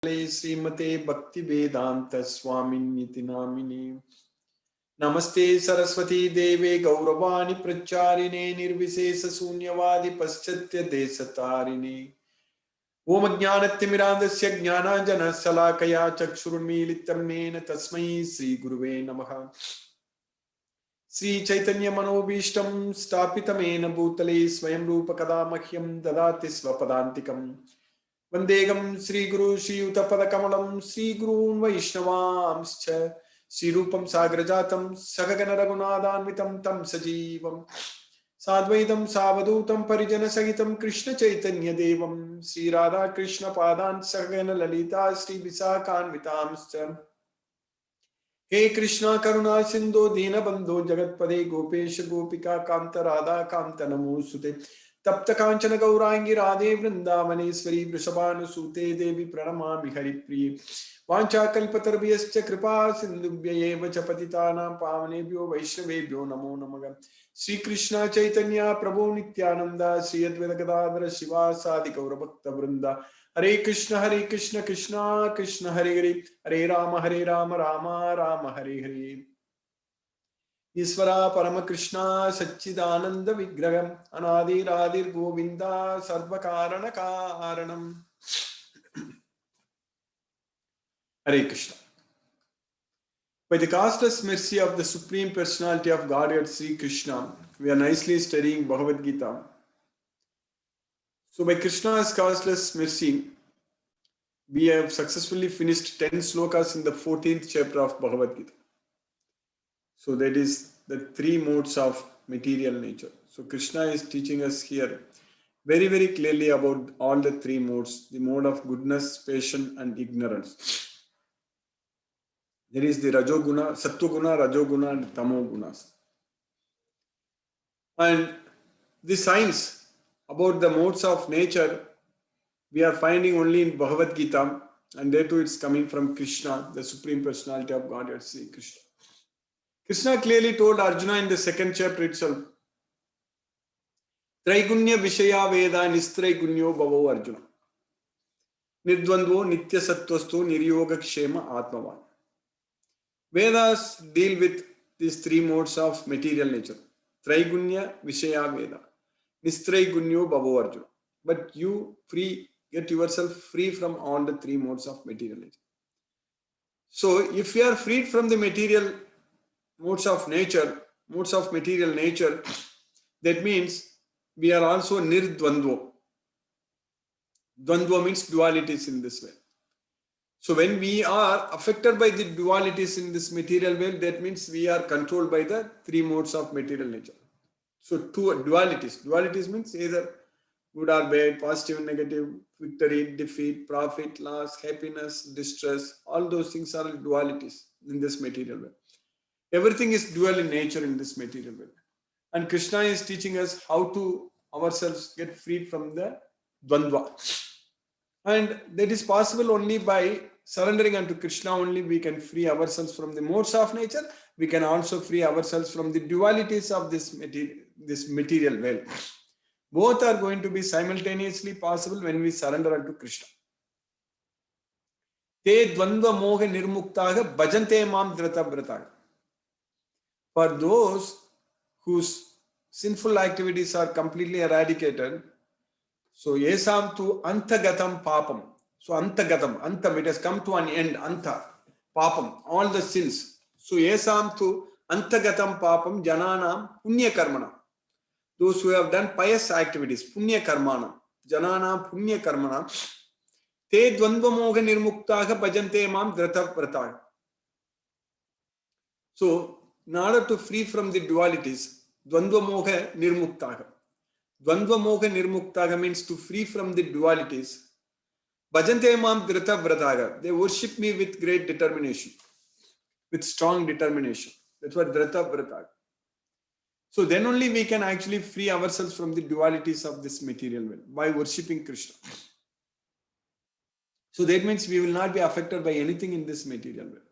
श्रीमते भक्ति वेदांत स्वामिन्निति नामिने। नमस्ते सरस्वती देवे गौरवाणी प्रचारिणे निर्विशेष शून्यवादी पश्चात्य देशतारिणे। ओम ज्ञानतिमिरान्धस्य ज्ञानाञ्जनशलाकया चक्षुरुन्मीलितं येन तस्मै श्री गुरुवे नमः। श्री चैतन्य मनोभीष्टं स्थापितं येन भूतले स्वयं रूप कदा मह्यं ददाति स्वपदान्तिकम्। वंदेगम श्री गुरु श्रीयुतपदकमलं श्रीगुरून् वैष्णवांश्च श्रीरूपं साग्रजातं सगगन रघुनाथान्वितं तं सजीवं साद्वैतं सावधूतं परिजनसहितं कृष्ण चैतन्य देवं श्रीराधा कृष्ण पादान् सगगन ललिता श्री विशाखान्वितांश्च। हे कृष्णा करुणा सिंधु दीनबंधो जगत्पदे गोपेश गोपिका कांत राधा कांत नमोस्तुते। तप्त कांचन गौरांगी राधे वृंदावनेश्वरी वृषभानुसूते देवी प्रणमामि हरिप्रिये। वाञ्छाकल्पतरुभ्यश्च कृपा सिन्धुभ्यैव च पतितानां पावनेभ्यो वैष्णवेभ्यो नमो नमः। श्री कृष्ण चैतन्य प्रभु नित्यानंद श्री अद्वैत गदाधर शिवासादि गौरभक्तवृंद। हरे कृष्ण कृष्ण कृष्ण हरे हरे हरे राम राम राम हरे हरे। ईश्वरा परम कृष्णा सच्चिदानंद विग्रह अनादिरादिर गोविंदा सर्व कारण कारणम। हरे Krishna. By the causeless mercy of the Supreme Personality of Godhead Sri Krishna, we are nicely studying Bhagavad Gita. So by Krishna's causeless mercy, we have successfully finished 10 slokas in the 14th chapter of Bhagavad Gita. So that is the three modes of material nature. So Krishna is teaching us here very, very clearly about all the three modes, the mode of goodness, passion, and ignorance. There is the Rajoguna, Sattva-guna, Rajoguna, and Tamo-gunas. And the science about the modes of nature, we are finding only in Bhagavad Gita, and there too it's coming from Krishna, the Supreme Personality of Godhead, Sri Krishna. Krishna clearly told Arjuna in the second chapter itself, Traigunya Vishaya Veda Nistraigunyo Bhavo Arjuna. Nidvandvo Nitya Sattvastu Niryoga Kshema Atmavan. Vedas deal with these three modes of material nature. Traigunya Vishaya Veda. Nistraigunyo Bhavo Arjuna. But you get yourself free from all the three modes of material nature. So if you are freed from the material modes of material nature, that means we are also nirdvandvo. Dvandva means dualities in this way. So when we are affected by the dualities in this material world, that means we are controlled by the three modes of material nature. So two dualities. Dualities means either good or bad, positive, negative, victory, defeat, profit, loss, happiness, distress. All those things are dualities in this material world. Everything is dual in nature in this material world. And Krishna is teaching us how to ourselves get freed from the dvandva. And that is possible only by surrendering unto Krishna. Only we can free ourselves from the modes of nature. We can also free ourselves from the dualities of this material world. Both are going to be simultaneously possible when we surrender unto Krishna. Te dvandva moha nirmuktaha bhajante mam dratavrataha. For those whose sinful activities are completely eradicated, so yesam tu antagatam papam. So antagatam, antam, it has come to an end, anta, papam, all the sins. So yesam tu antagatam papam jananam punya karmana. Those who have done pious activities, punya karmana, jananam punya karmana, te dvandva moha nirmuktaha bhajante mam drata vrataha. So in order to free from the dualities, dvandva moha nirmuktaha. Dvandva moha nirmuktaha means to free from the dualities. Bhajante mam drita vrataga. They worship me with great determination, with strong determination. That's what drita vrataga. So then only we can actually free ourselves from the dualities of this material world by worshipping Krishna. So that means we will not be affected by anything in this material world.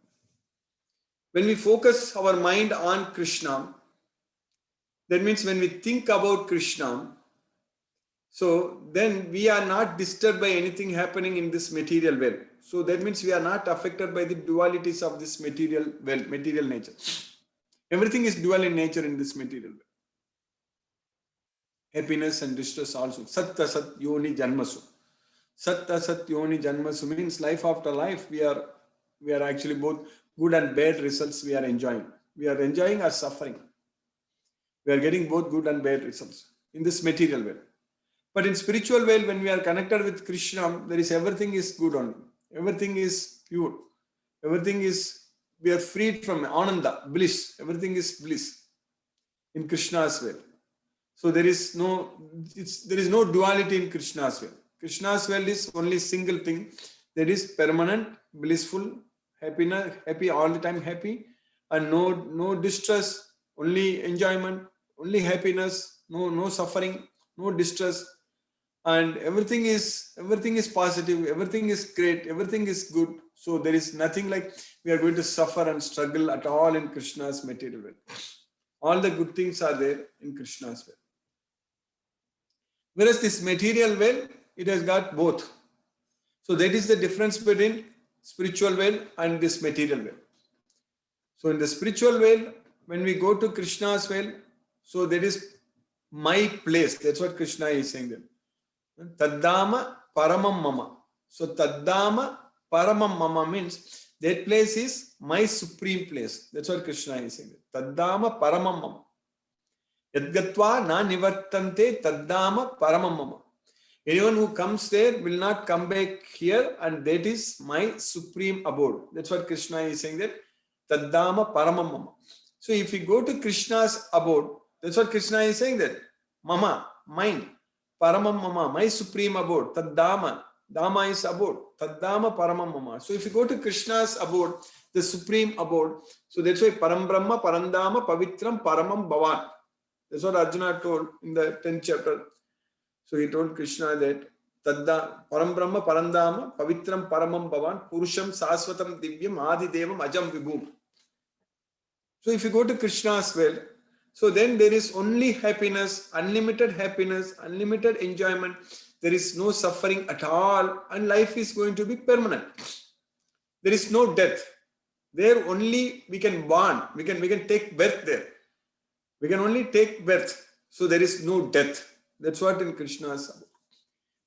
When we focus our mind on Krishna, that means when we think about Krishna, So then we are not disturbed by anything happening in this material world. So that means we are not affected by the dualities of this material world, material nature. Everything is dual in nature in this material world. Happiness and distress also. Sat Asat Yoni Janmasu. Sat Asat Yoni Janmasu means life after life. We are actually both good and bad results we are enjoying. We are enjoying or suffering. We are getting both good and bad results in this material world. But in spiritual world, when we are connected with Krishna, there is everything is good only. Everything is pure. Everything is, we are freed from ananda, bliss. Everything is bliss in Krishna's world. So there is no duality in Krishna's world. Krishna's world is only single thing, that is permanent, blissful, happy all the time, happy, and no distress, only enjoyment, only happiness, no suffering, no distress, and everything is positive, everything is great, everything is good. So there is nothing like we are going to suffer and struggle at all in Krishna's material world. All the good things are there in Krishna's world. Whereas this material world, it has got both. So that is the difference between spiritual world and this material world. So in the spiritual world, when we go to Krishna's world, so that is my place. That's what Krishna is saying there. Taddama Paramam Mama. So Taddama Paramam Mama means that place is my supreme place. That's what Krishna is saying. Taddama Paramam Mama. Yadgatva na nivartante taddama paramam mama. Anyone who comes there will not come back here, and that is my supreme abode. That's what Krishna is saying there. Taddama paramam mama. So if you go to Krishna's abode, that's what Krishna is saying there. Mama, mine. Paramam mama, my supreme abode. Taddama. Dama is abode. Taddama paramam mama. So if you go to Krishna's abode, the supreme abode, so that's why Param Brahma, Parandama, Pavitram, Paramam Bhavan. That's what Arjuna told in the 10th chapter. So he told Krishna that Param Brahma Parandama Pavitram Paramam Bhavan Purusham Saswatam Divyam Adi Devam Ajam Vibhum. So if you go to Krishna's well, so then there is only happiness, unlimited enjoyment. There is no suffering at all, and life is going to be permanent. There is no death. There only we can born, we can take birth there. We can only take birth. So there is no death. That's what in Krishna's abode.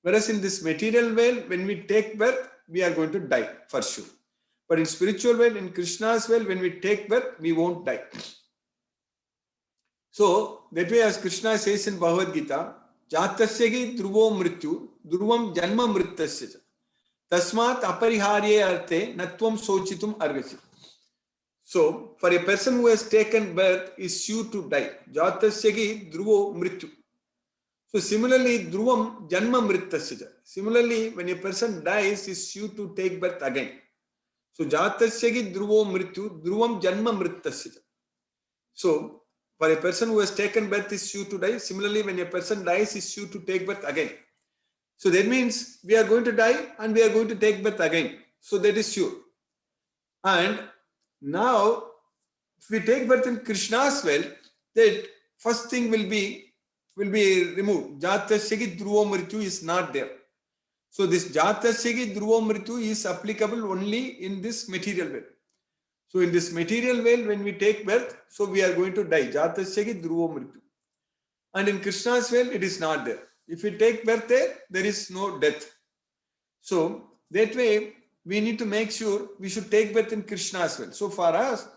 Whereas in this material world, when we take birth, we are going to die for sure. But in spiritual world, in Krishna's world, when we take birth, we won't die. So that way, as Krishna says in Bhagavad Gita, Jatasyagi dhruvo mrityu, dhruvam janma mrittasya. Tasmat apariharye arte natvam sochitum argasi. So, for a person who has taken birth is sure to die. Jatasyagi dhruvo mrityu. So, similarly, dhruvam janma mrittasya. Similarly, when a person dies, is sure to take birth again. So, jatasyagi dhruvo mrityu, dhruvam janma mrittasya. So, for a person who has taken birth is sure to die. Similarly, when a person dies, is sure to take birth again. So, that means we are going to die and we are going to take birth again. So, that is sure. And now, if we take birth in Krishna's well, that first thing will be removed. Jatasyagi dhruvo mrityu is not there. So this Jatasyagi dhruvo mrityu is applicable only in this material world. So in this material world, when we take birth, so we are going to die. Jatasyagi dhruvo mrityu. And in Krishna's well, it is not there. If we take birth there is no death. So that way, we need to make sure we should take birth in Krishna's well. So for us,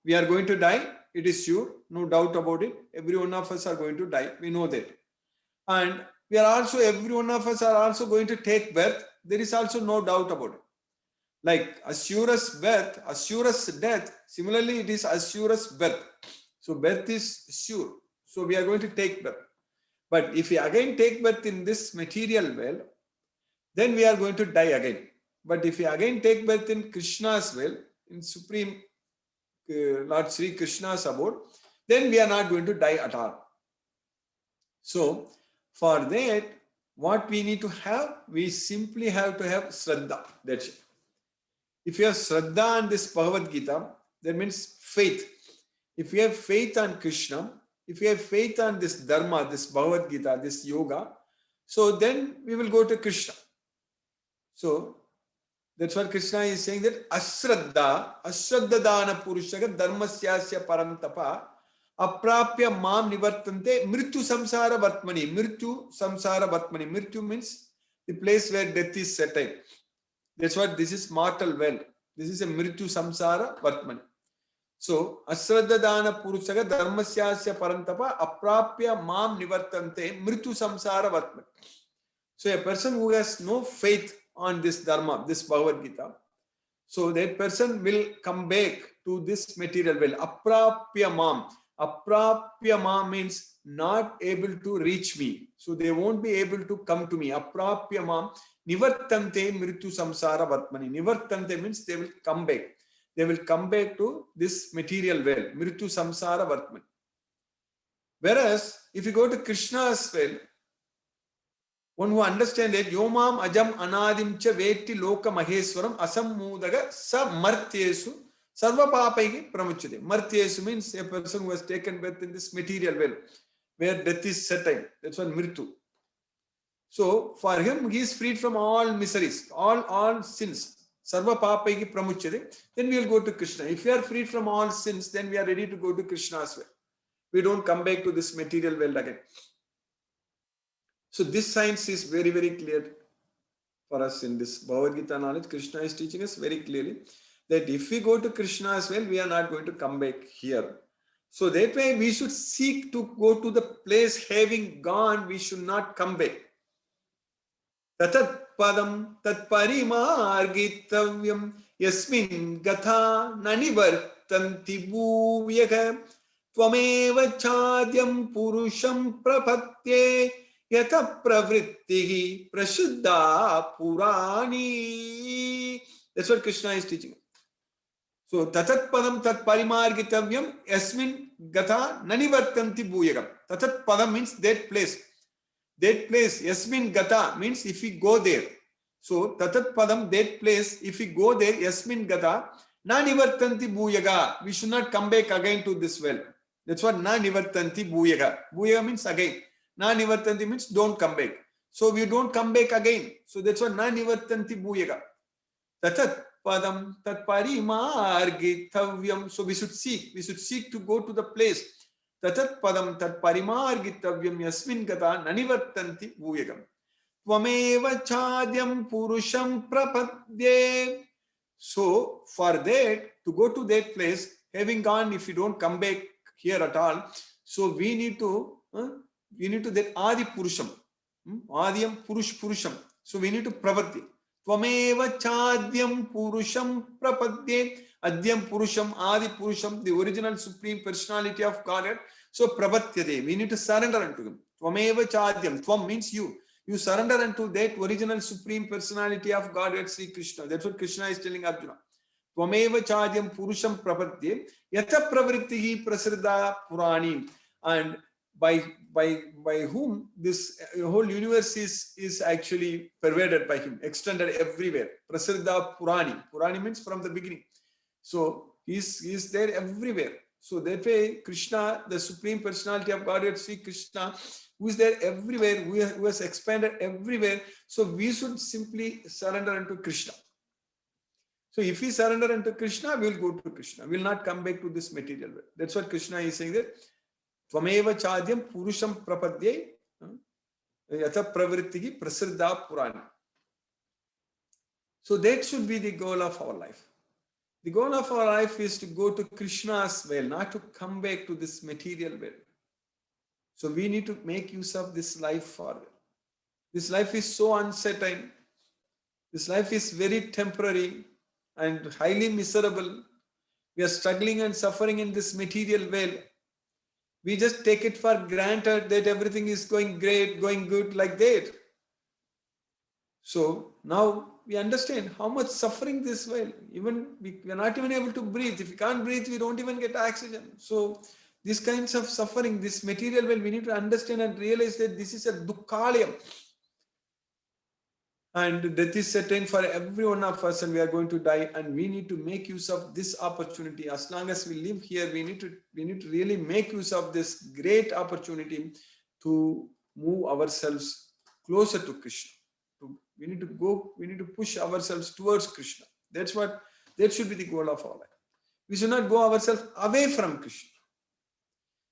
we are going to die. It is sure, no doubt about it. Every one of us are going to die. We know that. And every one of us are also going to take birth. There is also no doubt about it. Like assurous birth, assurous death. Similarly, it is assurous birth. So birth is sure. So we are going to take birth. But if we again take birth in this material well, then we are going to die again. But if we again take birth in Krishna's well, in Supreme Lord Sri Krishna's abode, then we are not going to die at all. So, for that, what we need to have, we simply have to have Shraddha. That's it. If you have Shraddha on this Bhagavad Gita, that means faith. If you have faith on Krishna, if you have faith on this Dharma, this Bhagavad Gita, this yoga, So then we will go to Krishna. So that's what Krishna is saying, that ashraddha dana purushaga dharmasyasya parantapa aprapya mam nivartante mrityu samsara vatmani. Mrityu samsara vatmani. Mrityu means the place where death is settled. That's what this is, mortal well. This is a mrityu samsara vatmani. So ashraddha dana purushaga dharmasyasya parantapa aprapya mam nivartante mrityu samsara vatmani. So a person who has no faith on this dharma, this Bhagavad Gita, so that person will come back to this material well. Aprapya mam. Aprapya mam means not able to reach me. So they won't be able to come to me. Aprapya mam. Nivartante mrityu samsara vatmani. Nivartante means they will come back. They will come back to this material well. Mrityu samsara vatmani. Whereas if you go to Krishna's well, one who understands that yomam ajam anadim cha veti loka maheswaram asammudaga sa martyesu sarva papaigi pramuchyate. Martyesu means a person who has taken birth in this material well, where death is certain. That's what mritu. So for him, he is freed from all miseries, all sins. Sarva papaigi pramuchyate. Then we will go to Krishna. If we are freed from all sins, then we are ready to go to Krishna's well. We don't come back to this material well again. So this science is very, very clear for us in this Bhagavad Gita knowledge. Krishna is teaching us very clearly that if we go to Krishna as well, we are not going to come back here. So that way we should seek to go to the place having gone, we should not come back. Tatat padam tat parimargitavyam yasmin gatha nanivartanti bhuvyaga tvameva chadyam purusham prapatye yata pravrittihi prashuddha purani. That's what Krishna is teaching. So tatat padam tat parimargitavyam yasmin gatha nanivartanti bhuyagam. Tatat padam means that place. That place, yasmin gata means if we go there. So tatat padam, that place, if we go there, yasmin gata na nivartanti bhuyaga. We should not come back again to this well. That's what na nivartanti bhuyaga. Bhuyaga means again. Na nivartanti means don't come back. So we don't come back again. So that's what na nivartanti bhuyaga. Tatat padam tat parimargitavyam. So we should seek to go to the place. Tatat padam tat parimargitavyam yasmin gata nanivartanti bhuyagam. Tvameva chadyam purusham prapadye. So for that, to go to that place, having gone, if you don't come back here at all, so we need to that adi purusham. Adiyam purusham. So we need to prapadye. Tvameva chadyam purusham prapadye. Adyam Purusham, Adi Purusham, the original Supreme Personality of Godhead. So Prabhatyade, we need to surrender unto him. Tvameva Chadyam, Tvam means you. You surrender unto that original Supreme Personality of Godhead, Sri Krishna. That's what Krishna is telling Arjuna. Tvameva Chadyam Purusham Prabhatye, Yata Pravrittihi Prasiddha Purani. And by whom this whole universe is actually pervaded by him, extended everywhere. Prasiddha Purani. Purani means from the beginning. So he is there everywhere. So that way Krishna, the Supreme Personality of Godhead, Sri Krishna, who is there everywhere, who has expanded everywhere. So we should simply surrender unto Krishna. So if we surrender unto Krishna, we will go to Krishna. We will not come back to this material world. That's what Krishna is saying there. Tvameva chadyam purusham prapadye yata pravrittihi prasiddha purana. So that should be the goal of our life. The goal of our life is to go to Krishna's well, not to come back to this material well. So we need to make use of this life further. This life is so uncertain. This life is very temporary and highly miserable. We are struggling and suffering in this material well. We just take it for granted that everything is going great, going good like that. So now we understand how much suffering this well. Even we are not even able to breathe. If we can't breathe, we don't even get oxygen. So these kinds of suffering, this material well, we need to understand and realize that this is a dukkhalayam. And death is certain for every one of us, and we are going to die, and we need to make use of this opportunity. As long as we live here, we need to really make use of this great opportunity to move ourselves closer to Krishna. We need to push ourselves towards Krishna. That should be the goal of our life. We should not go ourselves away from Krishna.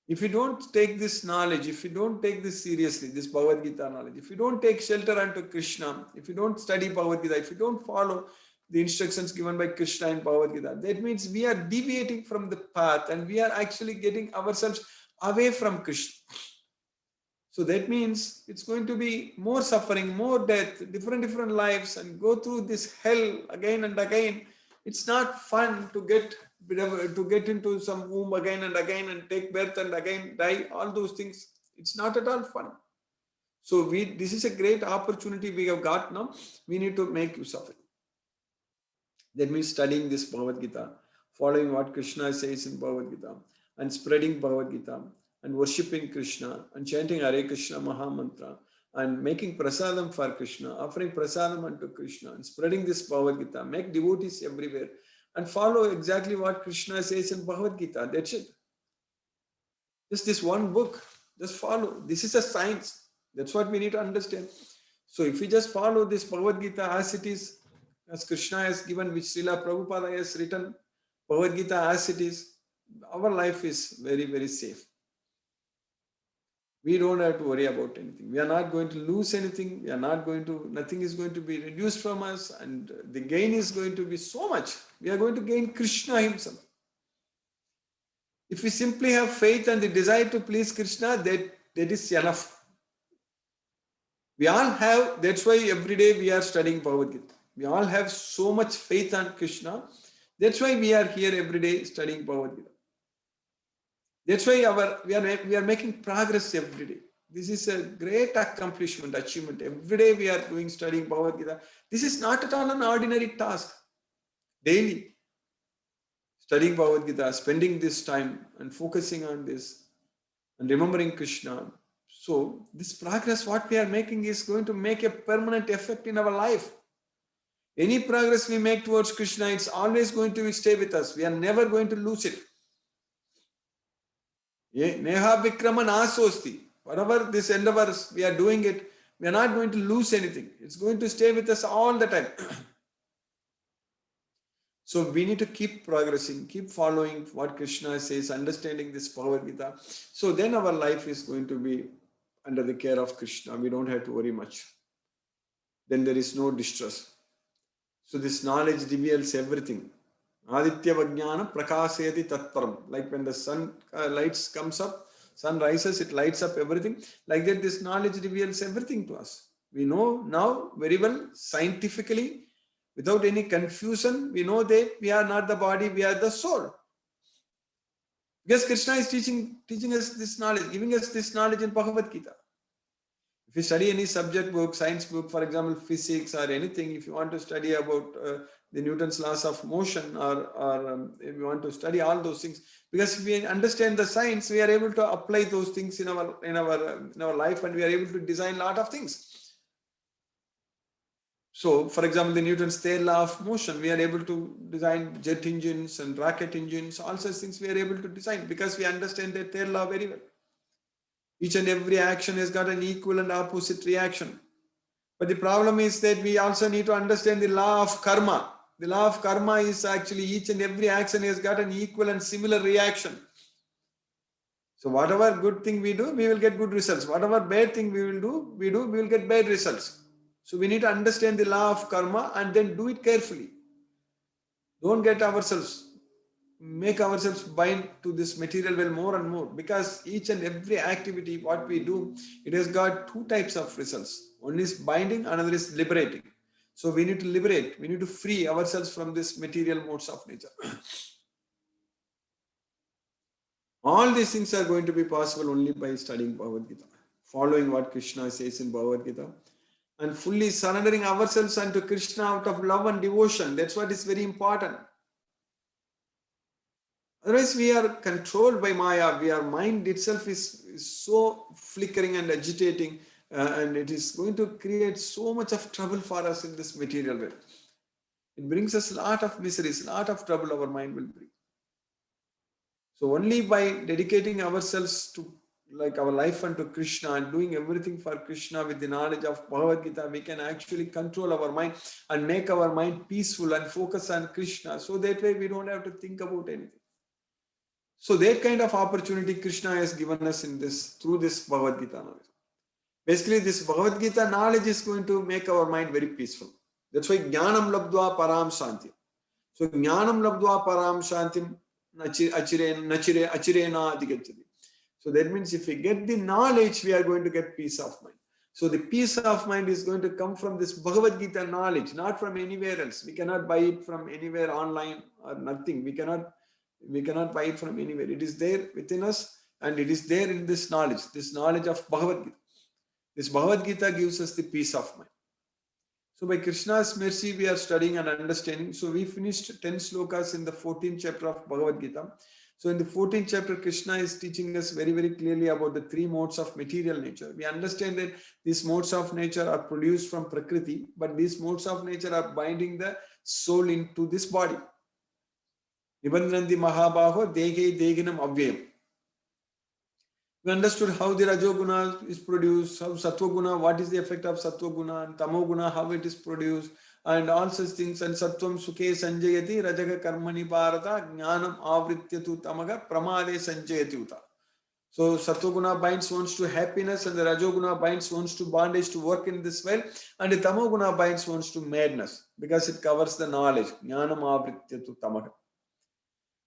If you don't take this knowledge, if you don't take this seriously, this Bhagavad Gita knowledge, if you don't take shelter unto Krishna, if you don't study Bhagavad Gita, if you don't follow the instructions given by Krishna in Bhagavad Gita, that means we are deviating from the path and we are actually getting ourselves away from Krishna. So that means it's going to be more suffering, more death, different lives, and go through this hell again and again. It's not fun to get into some womb again and again and take birth and again die. All those things, it's not at all fun. So this is a great opportunity we have got now. We need to make use of it. That means studying this Bhagavad Gita, following what Krishna says in Bhagavad Gita, and spreading Bhagavad Gita, and worshipping Krishna, and chanting Hare Krishna Maha Mantra, and making prasadam for Krishna, offering prasadam unto Krishna, and spreading this Bhagavad Gita, make devotees everywhere, and follow exactly what Krishna says in Bhagavad Gita. That's it. Just this one book. Just follow. This is a science. That's what we need to understand. So if we just follow this Bhagavad Gita as it is, as Krishna has given, which Srila Prabhupada has written, Bhagavad Gita as it is, our life is very, very safe. We don't have to worry about anything. We are not going to lose anything. Nothing is going to be reduced from us, and the gain is going to be so much. We are going to gain Krishna himself. If we simply have faith and the desire to please Krishna, that is enough. We all have, that's why every day we are studying Bhagavad Gita. We all have so much faith on Krishna. That's why we are here every day studying Bhagavad Gita. That's why we are making progress every day. This is a great achievement. Every day we are studying Bhagavad Gita. This is not at all an ordinary task. Daily studying Bhagavad Gita, spending this time and focusing on this and remembering Krishna. So this progress, what we are making, is going to make a permanent effect in our life. Any progress we make towards Krishna, it's always going to stay with us. We are never going to lose it. Neha Vikrama Nasosti. Whatever this endeavors we are doing it, we are not going to lose anything. It's going to stay with us all the time. So we need to keep progressing, keep following what Krishna says, understanding this Bhagavad Gita. So then our life is going to be under the care of Krishna. We don't have to worry much. Then there is no distress. So this knowledge reveals everything. Aditya Vajnana Prakasayati Tatparam. Like when the sun comes up, sun rises, it lights up everything. Like that, this knowledge reveals everything to us. We know now very well, scientifically, without any confusion, we know that we are not the body, we are the soul. Because Krishna is teaching us this knowledge, giving us this knowledge in Bhagavad Gita. If you study any subject book, science book, for example, physics or anything, if you want to study about the Newton's laws of motion, or if you want to study all those things, because if we understand the science, we are able to apply those things in our life, and we are able to design a lot of things. So, for example, the Newton's third law of motion, we are able to design jet engines and rocket engines, all such things we are able to design because we understand the third law very well. Each and every action has got an equal and opposite reaction. But the problem is that we also need to understand the law of karma. The law of karma is actually each and every action has got an equal and similar reaction. So whatever good thing we do, we will get good results. Whatever bad thing we will get bad results. So we need to understand the law of karma and then do it carefully. Don't make ourselves bind to this material world more and more, because each and every activity, what we do, it has got two types of results. One is binding, another is liberating. So we need to liberate, we need to free ourselves from this material modes of nature. All these things are going to be possible only by studying Bhagavad Gita, following what Krishna says in Bhagavad Gita, and fully surrendering ourselves unto Krishna out of love and devotion. That's what is very important. Otherwise, we are controlled by Maya. Our mind itself is so flickering and agitating, and it is going to create so much of trouble for us in this material world. It brings us a lot of miseries, a lot of trouble our mind will bring. So only by dedicating ourselves to like our life unto Krishna and doing everything for Krishna with the knowledge of Bhagavad Gita, we can actually control our mind and make our mind peaceful and focus on Krishna. So that way we don't have to think about anything. So that kind of opportunity Krishna has given us in this through this Bhagavad Gita knowledge. Basically, this Bhagavad Gita knowledge is going to make our mind very peaceful. That's why Jnanam Labdva Param Shanti. So Jnanam Labdva Param Shantim Achirena Adhigachati. So that means if we get the knowledge, we are going to get peace of mind. So the peace of mind is going to come from this Bhagavad Gita knowledge, not from anywhere else. We cannot buy it from anywhere online or nothing. We cannot buy it from anywhere. It is there within us and it is there in this knowledge of Bhagavad Gita. This Bhagavad Gita gives us the peace of mind. So by Krishna's mercy, we are studying and understanding. So we finished 10 slokas in the 14th chapter of Bhagavad Gita. So in the 14th chapter, Krishna is teaching us very, very clearly about the three modes of material nature. We understand that these modes of nature are produced from Prakriti, but these modes of nature are binding the soul into this body. Nibandhanti Mahabaho Dege Deginam Avyayam. We understood how the Rajoguna is produced, how Sattva-guna, what is the effect of Sattva-guna, and Tamo-guna, how it is produced, and all such things. And Sattvam Sukhe Sanjayati, Rajaga Karmani Bharata, Jnanam Avrityatu Tamaga, Pramade Sanjayati Uta. So Sattva-guna binds wants to happiness, and the Rajoguna binds wants to bondage to work in this world, and the Tamo-guna binds wants to madness, because it covers the knowledge. Jnanam Avrityatu Tamaga.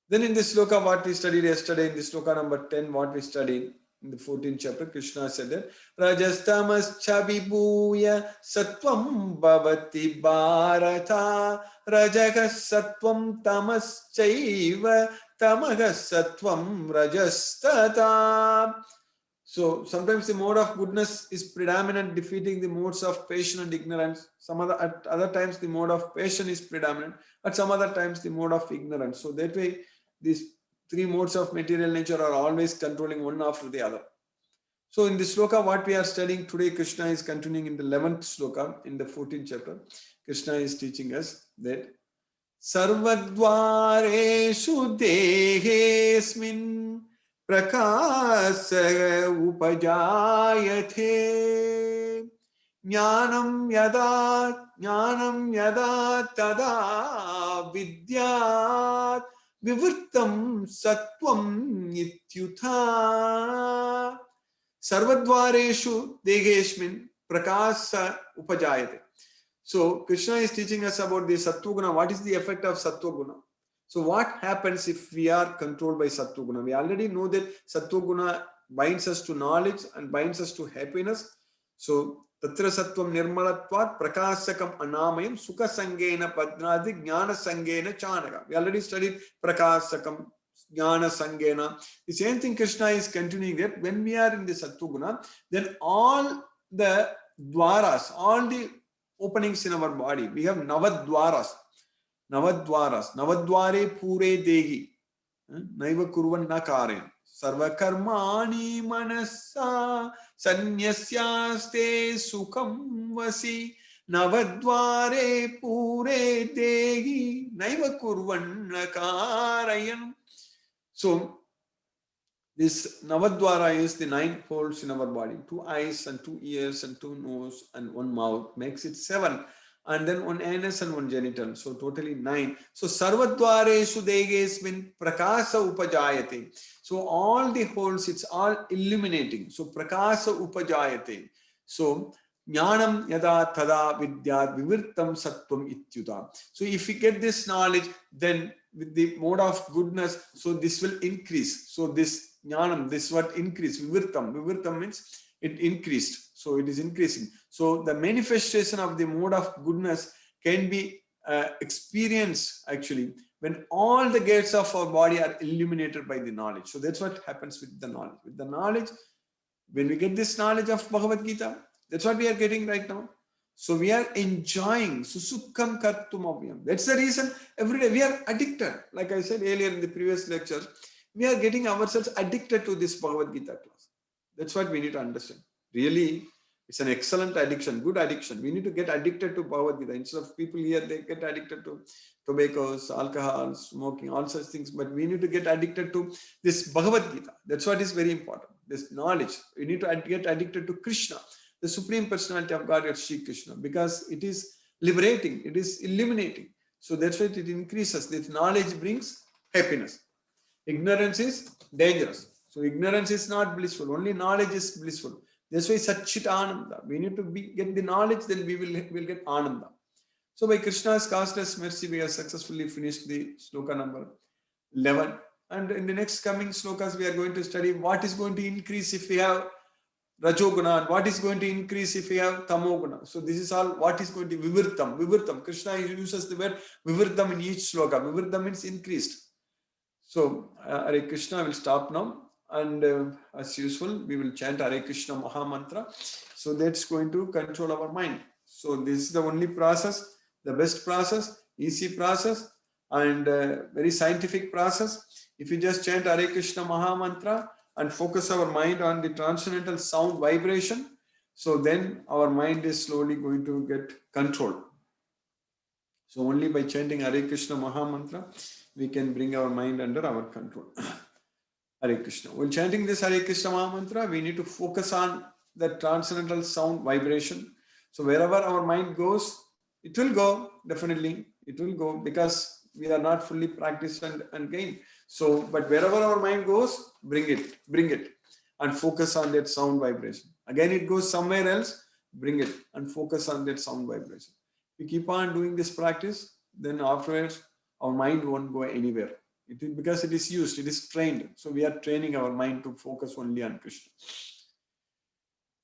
Then in this sloka, what we studied yesterday, in this sloka number 10, what we studied, in the 14th chapter, Krishna said that Rajastamascha vibhuya sattvam bhavati bharata rajaga sattvam tamaschaiva tamaga sattvam rajastata. So sometimes the mode of goodness is predominant, defeating the modes of passion and ignorance. At other times the mode of passion is predominant. At some other times the mode of ignorance. So that way these three modes of material nature are always controlling one after the other. So in this sloka, what we are studying today, Krishna is continuing in the 11th sloka in the 14th chapter. Krishna is teaching us that Sarvadvareshu dehesmin prakasa upajayate jnanam yada tada vidyat Vivrittam Sattvam Ityutha Sarvadvareshu Degeshmin Prakasa Upajayate. So Krishna is teaching us about the Sattva-guna. What is the effect of Sattva-guna? So what happens if we are controlled by Sattva-guna? We already know that Sattva-guna binds us to knowledge and binds us to happiness. So Tatra Sattvam Nirmalatvat Prakasakam Anamayam Sukha Sangena Padnadi Jnana Sangena Chanaka. We already studied Prakasakam, Jnana Sangena. The same thing Krishna is continuing that when we are in the Sattva-guna, then all the dwaras, all the openings in our body, we have Navadwaras. Navadware Pure Dehi. Naiva Kurvan Nakaren. Sarvakarmani manasa sanyasyaste sukham vasi navadvare pure dehi naiva kurvan nakarayan. So this Navadvara is the 9 folds in our body. 2 eyes and 2 ears and 2 nose and 1 mouth makes it 7. And then 1 anus and 1 genital. So totally 9. So Sarvadvareshu degesmin prakasa upajayate. So all the holes, it's all illuminating. So prakasa upajayate. So jnanam yada tada vidyat vivirtam sattvam ityuta. So if we get this knowledge, then with the mode of goodness, so this will increase. So this jnanam, this what increase, vivirtam. Vivirtam means it increased. So it is increasing. So the manifestation of the mode of goodness can be experienced actually when all the gates of our body are illuminated by the knowledge. So that's what happens with the knowledge. With the knowledge, when we get this knowledge of Bhagavad Gita, that's what we are getting right now. So we are enjoying Susukham Kartum Avyam. That's the reason every day we are addicted. Like I said earlier in the previous lecture, we are getting ourselves addicted to this Bhagavad Gita class. That's what we need to understand. Really, it's an excellent addiction, good addiction. We need to get addicted to Bhagavad Gita. Instead of people here, they get addicted to tobaccos, alcohol, smoking, all such things. But we need to get addicted to this Bhagavad Gita. That's what is very important. this knowledge. You need to get addicted to Krishna, the Supreme Personality of Godhead, Sri Krishna, because it is liberating, it is illuminating. So that's why it increases. This knowledge brings happiness. Ignorance is dangerous. So ignorance is not blissful. Only knowledge is blissful. That's why Satchit Ananda. We need to get the knowledge, then we will get Ananda. So by Krishna's causeless mercy, we have successfully finished the sloka number 11. And in the next coming slokas, we are going to study what is going to increase if we have Rajoguna, and what is going to increase if we have Tamoguna. So this is all what is going to Vivirtam. Vivirtam. Krishna uses the word Vivirtam in each sloka. Vivirtam means increased. So Hare Krishna will stop now. And as usual, we will chant Hare Krishna Maha Mantra. So that's going to control our mind. So this is the only process, the best process, easy process, and very scientific process. If you just chant Hare Krishna Maha Mantra and focus our mind on the transcendental sound vibration, so then our mind is slowly going to get controlled. So only by chanting Hare Krishna Maha Mantra, we can bring our mind under our control. Hare Krishna. While chanting this Hare Krishna Maha Mantra, we need to focus on the transcendental sound vibration. So wherever our mind goes, it will go, definitely. It will go because we are not fully practiced and gained. So, but wherever our mind goes, bring it and focus on that sound vibration. Again, it goes somewhere else, bring it and focus on that sound vibration. We keep on doing this practice, then afterwards, our mind won't go anywhere. Because it is used, it is trained. So we are training our mind to focus only on Krishna.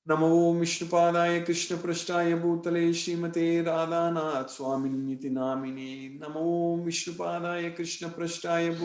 Namo Vishnupadaya Krishna Prashtaya Bhutale Srimate Radhanath Swaminiti Namini. Namo Vishnupadaya Krishna Prashtaya